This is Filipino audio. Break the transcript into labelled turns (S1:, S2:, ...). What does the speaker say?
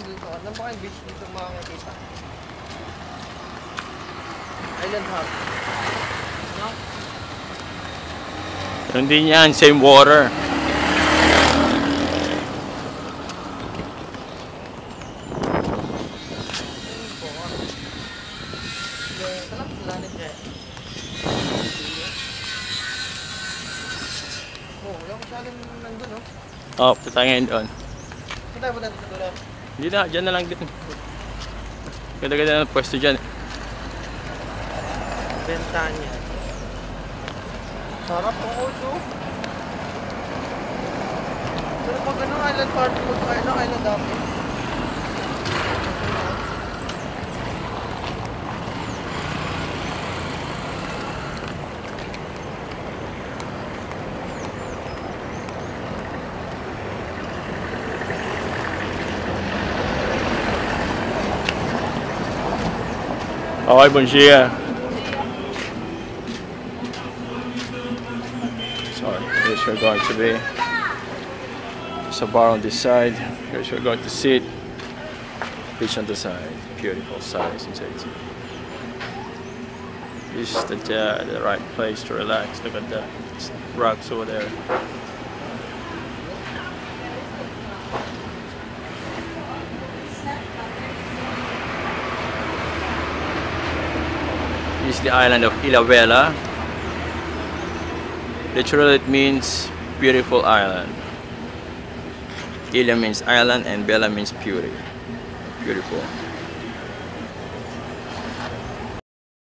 S1: dito. Ano ba kayong beach dito makakita? Island Hub. No?
S2: Hindi yan, same water.
S1: Oh, wala ko masyadong nandun, no?
S2: Oh, punta ngayon doon.
S1: Punta ba natin sa dulo?
S2: Hindi na, dyan na lang din. Ganda-ganda ng pwesto dyan.
S1: Bentanya. Sarap ang oso. Sarap pag ano, island party mo sa kayo, island hopping.
S2: Okay, bom dia. So, here's we're going to be. There's a bar on this side. Here's we're going to sit. Beach on the side. Beautiful size inside. This is the right place to relax. Look at the rocks over there. This is the island of Ilhabela. Literally it means beautiful island. Ila means island and Bella means beauty. Beautiful.